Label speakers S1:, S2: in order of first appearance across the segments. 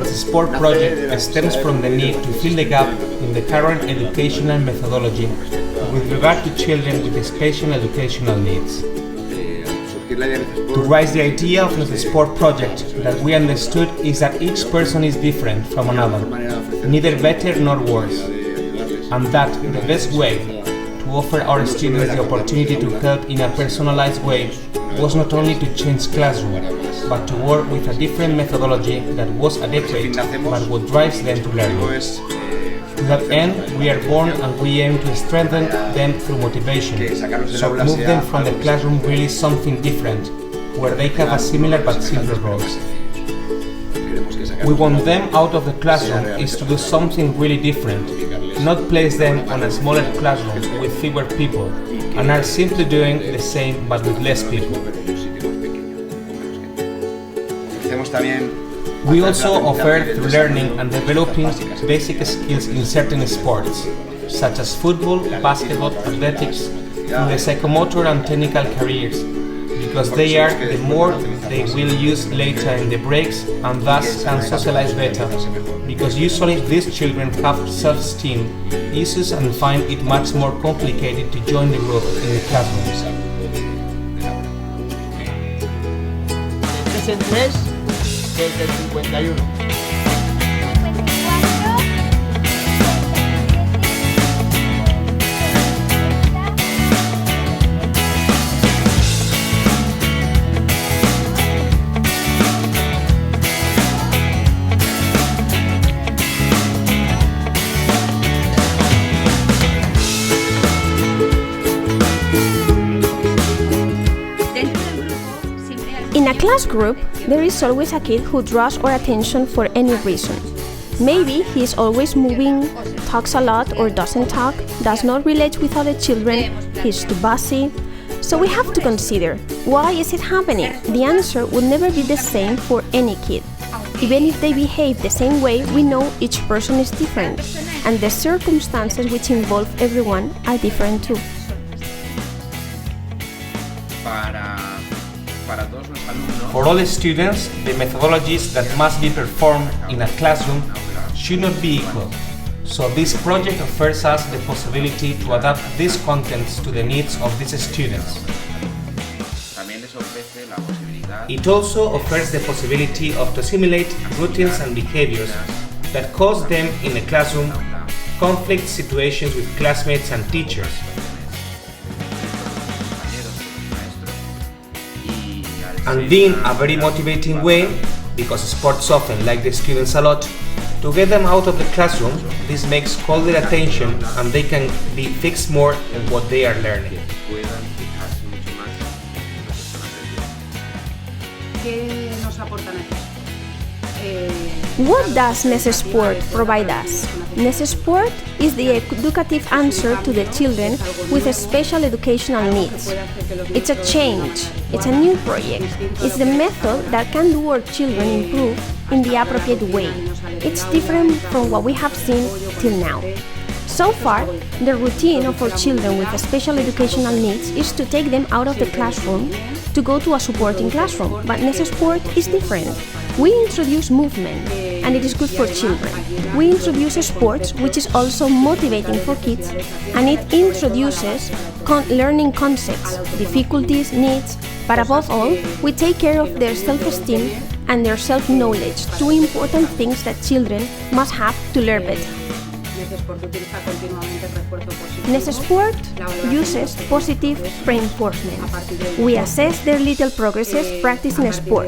S1: Necesport project stems from the need to fill the gap in the current educational methodology with regard to children with special educational needs. To raise the idea of the Necesport project that we understood is that each person is different from another, neither better nor worse, and that the best way to offer our students the opportunity to help in a personalized way was not only to change classroom, but to work with a different methodology that was adequate but what drives them to learning. To that end, we are born and we aim to strengthen them through motivation, so move them from the classroom really something different, where they have a similar but simpler roles. We want them out of the classroom is to do something really different, not place them on a smaller classroom with fewer people, and are simply doing the same but with less people. We also offer through learning and developing basic skills in certain sports, such as football, basketball, athletics, through the psychomotor and technical careers, because they are the more they will use later in the breaks and thus can socialize better, because usually these children have self-esteem issues and find it much more complicated to join the group in the classrooms.
S2: Desde el 51.
S3: In a class group, there is always a kid who draws our attention for any reason. Maybe he is always moving, talks a lot or doesn't talk, does not relate with other children, he's too bossy. So we have to consider, why is it happening? The answer would never be the same for any kid. Even if they behave the same way, we know each person is different, and the circumstances which involve everyone are different too.
S1: For all students, the methodologies that must be performed in a classroom should not be equal, so this project offers us the possibility to adapt these contents to the needs of these students. It also offers the possibility to simulate routines and behaviors that cause them in the classroom conflict situations with classmates and teachers. And in a very motivating way, because sports often like the students a lot, to get them out of the classroom, this makes call their attention and they can be fixed more in what they are learning.
S3: What does Necesport provide us? Necesport is the educative answer to the children with special educational needs. It's a change, it's a new project, it's the method that can do our children improve in the appropriate way. It's different from what we have seen till now. So far, the routine of our children with special educational needs is to take them out of the classroom to go to a supporting classroom, but Necesport is different. We introduce movement, and it is good for children. We introduce sports, which is also motivating for kids, and it introduces learning concepts, difficulties, needs, but above all, we take care of their self-esteem and their self-knowledge, two important things that children must have to learn better. Necesport uses positive reinforcement. We assess their little progresses practicing sport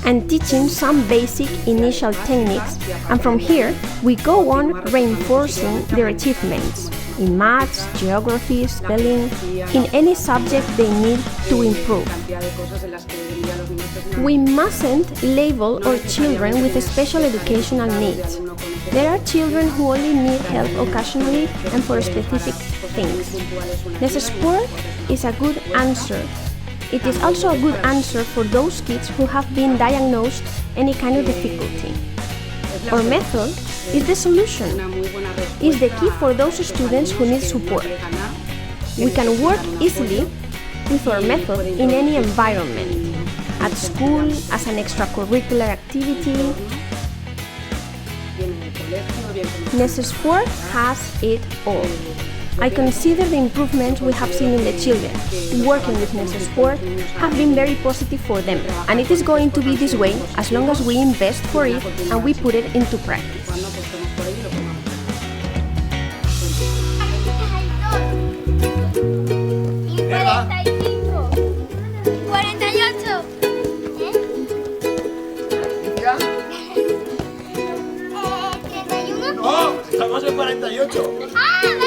S3: and teaching some basic initial techniques, and from here we go on reinforcing their achievements in maths, geography, spelling, in any subject they need to improve. We mustn't label our children with special educational needs. There are children who only need help occasionally and for specific things. Necesport is a good answer. It is also a good answer for those kids who have been diagnosed any kind of difficulty. Our method is the solution. It's the key for those students who need support. We can work easily with our method in any environment, at school, as an extracurricular activity, Necesport has it all. I consider the improvements we have seen in the children working with Necesport have been very positive for them, and it is going to be this way as long as we invest for it and we put it into practice.
S2: ¡Oh! ¡Estamos en 48!
S4: ¡Ah!